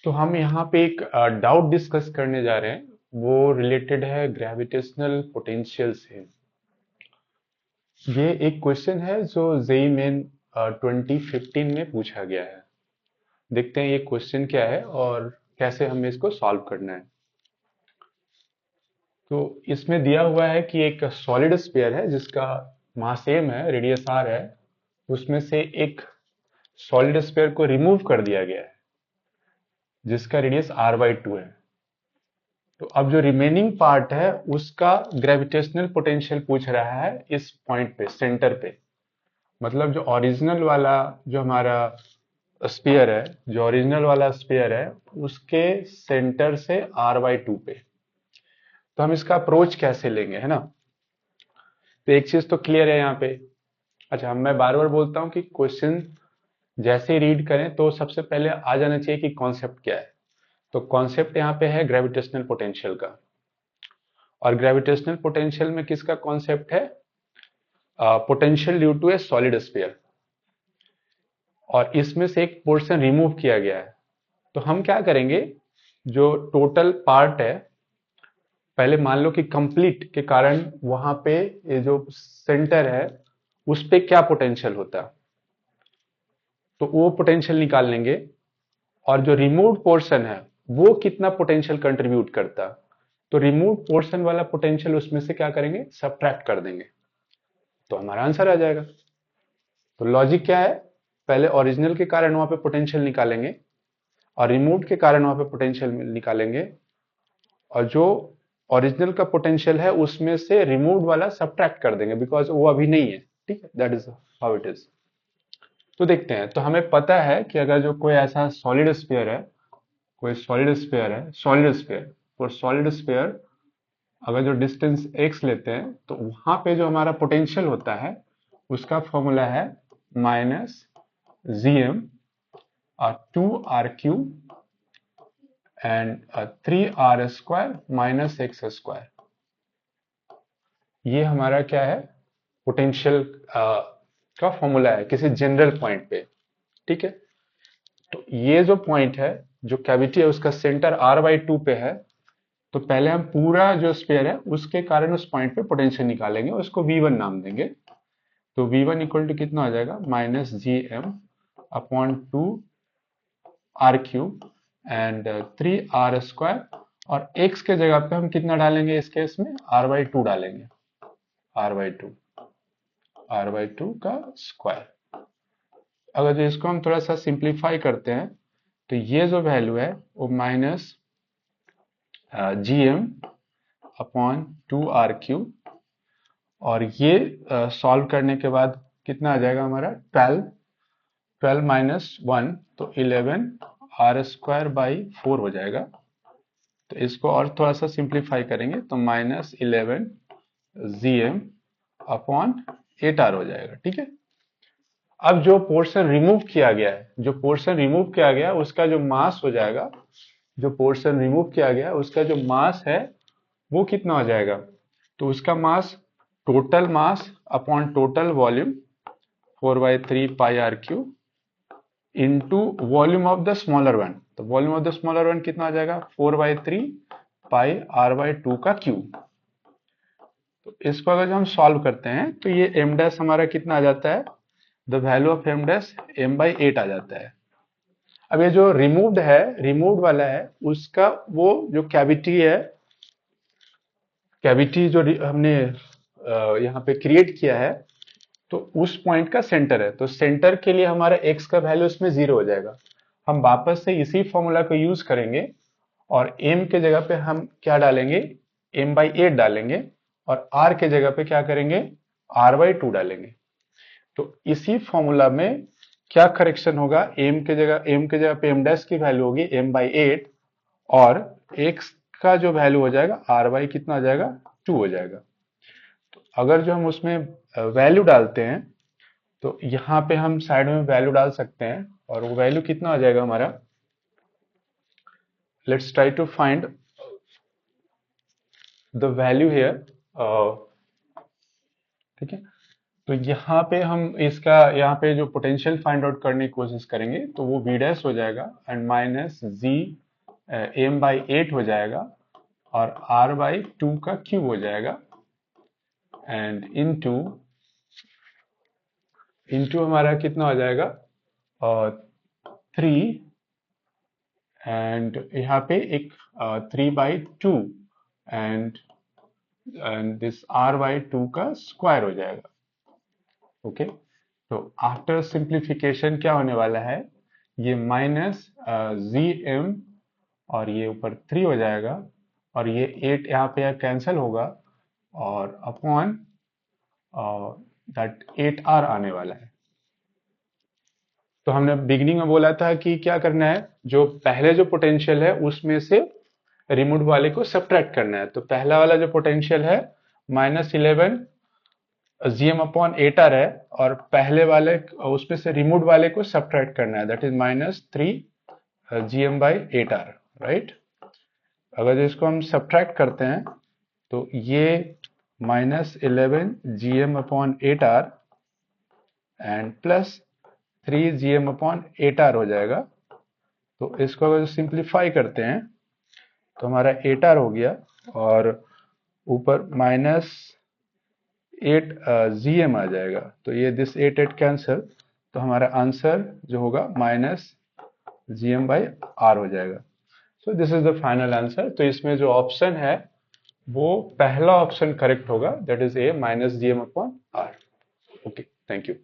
तो हम यहाँ पे एक डाउट डिस्कस करने जा रहे हैं। वो रिलेटेड है ग्रेविटेशनल पोटेंशियल से। ये एक क्वेश्चन है जो जेई मेन 2015 में पूछा गया है। देखते हैं ये क्वेश्चन क्या है और कैसे हमें इसको सॉल्व करना है। तो इसमें दिया हुआ है कि एक सॉलिड स्फीयर है जिसका मास m है, रेडियस r है। उसमें से एक सॉलिड स्फीयर को रिमूव कर दिया गया है जिसका रेडियस r/2 है। तो अब जो रिमेनिंग पार्ट है उसका ग्रेविटेशनल पोटेंशियल पूछ रहा है इस पॉइंट पे, सेंटर पे। मतलब जो ओरिजिनल वाला जो हमारा स्फीयर है, जो ओरिजिनल वाला स्फीयर है उसके सेंटर से r/2 पे। तो हम इसका अप्रोच कैसे लेंगे, है ना। तो एक चीज तो क्लियर है यहाँ पे। अच्छा, मैं बार बार बोलता हूँ कि क्वेश्चन जैसे ही रीड करें तो सबसे पहले आ जाना चाहिए कि कॉन्सेप्ट क्या है। तो कॉन्सेप्ट यहाँ पे है ग्रेविटेशनल पोटेंशियल का। और ग्रेविटेशनल पोटेंशियल में किसका कॉन्सेप्ट है? Potential due to a solid sphere. और इसमें से एक पोर्शन रिमूव किया गया है। तो हम क्या करेंगे, जो टोटल पार्ट है, पहले मान लो कि कंप्लीट के कारण वहां पे ये जो सेंटर है उस पे क्या पोटेंशियल होता, तो वो पोटेंशियल निकाल लेंगे। और जो रिमूव्ड पोर्शन है वो कितना पोटेंशियल कंट्रीब्यूट करता, तो रिमूव पोर्शन वाला पोटेंशियल उसमें से क्या करेंगे, सब्ट्रैक्ट कर देंगे। तो हमारा आंसर आ जाएगा। तो लॉजिक क्या है, पहले ओरिजिनल के कारण वहां पे पोटेंशियल निकालेंगे और रिमूव्ड के कारण वहां पे पोटेंशियल निकालेंगे। और जो ओरिजिनल का पोटेंशियल है उसमें से रिमूव्ड वाला सब्ट्रैक्ट कर देंगे बिकॉज वो अभी नहीं है। ठीक है, that is how it is. तो देखते हैं। तो हमें पता है कि अगर जो कोई ऐसा सॉलिड स्फीयर है, कोई सॉलिड स्फीयर है, सॉलिड स्फीयर, और सॉलिड स्फीयर अगर जो डिस्टेंस x लेते हैं तो वहां पे जो हमारा पोटेंशियल होता है उसका फॉर्मूला है -gm 2r³ and 3r² -x²। ये हमारा क्या है, पोटेंशियल का फॉर्मूला है किसी जनरल पॉइंट पे। ठीक है। तो ये जो पॉइंट है, जो कैविटी है, उसका सेंटर r/2 पे है। तो पहले हम पूरा जो स्फीयर है उसके कारण उस पॉइंट पे पोटेंशियल निकालेंगे, उसको v1 नाम देंगे। तो v1 इक्वल टू कितना हो जाएगा, -gm/2r³ एंड 3r²। और x के जगह पे हम कितना डालेंगे, इस केस में r/2 डालेंगे, r/2 का स्क्वायर। अगर जो इसको हम थोड़ा सा सिंप्लीफाई करते हैं तो ये जो वैल्यू है वो -gm/2r³। और ये सॉल्व करने के बाद कितना आ जाएगा हमारा, 12 -1 तो 11r²/4 हो जाएगा। तो इसको और थोड़ा सा सिंप्लीफाई करेंगे तो -11gm/8r हो जाएगा। ठीक है। अब जो पोर्शन रिमूव किया गया है, जो पोर्शन रिमूव किया गया उसका जो मास हो जाएगा, जो पोर्शन रिमूव किया गया उसका जो मास है वो कितना हो जाएगा, तो उसका mass, total mass upon total volume 4/3πr³ into volume of the smaller one. तो volume of the smaller one कितना आ जाएगा, 4/3πr/2 का क्यूब। तो इसको अगर हम सॉल्व करते हैं तो ये m डैश हमारा कितना आ जाता है, the value of m dash m/8 आ जाता है। अब ये जो रिमूव्ड है, रिमूव्ड वाला है, उसका वो जो कैविटी है, कैविटी जो हमने यहाँ पे क्रिएट किया है, तो उस पॉइंट का सेंटर है। तो सेंटर के लिए हमारा x का वैल्यू इसमें 0 हो जाएगा। हम वापस से इसी फॉर्मूला को यूज करेंगे और m के जगह पे हम क्या डालेंगे, m/8 डालेंगे। और r के जगह पे क्या करेंगे, r/2 डालेंगे। तो इसी फॉर्मूला में क्या करेक्शन होगा, m के जगह पे m डैश की वैल्यू होगी m/8 और x का जो वैल्यू हो जाएगा r/, कितना हो जाएगा, 2 हो जाएगा। तो अगर जो हम उसमें वैल्यू डालते हैं तो यहाँ पे हम साइड में वैल्यू डाल सकते हैं और वो वैल्यू कितना आ जाएगा हमारा, let's try to find the value here. ठीक है। तो यहाँ पे हम इसका यहाँ पे जो पोटेंशियल फाइंड आउट करने की कोशिश करेंगे तो वो v डैश हो जाएगा and minus G M by 8 हो जाएगा और r बाई 2 का क्यूब हो जाएगा एंड इनटू हमारा कितना हो जाएगा और 3 एंड यहाँ पे एक 3/2 एंड दिस r/2 का स्क्वायर हो जाएगा। ओके तो आफ्टर सिंप्लीफिकेशन क्या होने वाला है, ये माइनस जी एम और ये ऊपर 3 हो जाएगा और ये 8 यहाँ पे कैंसिल होगा और अपॉन दैट 8r आने वाला है। तो हमने बिगिनिंग में बोला था कि क्या करना है, जो पहले जो पोटेंशियल है उसमें से रिमूव वाले को सब्ट्रैक्ट करना है। तो पहला वाला जो पोटेंशियल है -11 जीएम अपॉन 8r है और पहले वाले उसमें से रिमूव वाले को सब्ट्रैक्ट करना है, that is -3 GM by 8r, right. अगर इसको हम सब्ट्रैक्ट करते हैं तो ये -11 GM upon 8r and plus 3 GM upon 8r हो जाएगा। तो इसको अगर सिंप्लीफाई करते हैं तो हमारा 8r हो गया और ऊपर -8 जीएम आ जाएगा। तो ये दिस 8 कैंसिल, तो हमारा आंसर जो होगा -gm बाई r हो जाएगा। So this is the final answer. तो इसमें जो ऑप्शन है वो पहला ऑप्शन करेक्ट होगा, that is a -gm upon r। Okay, thank you.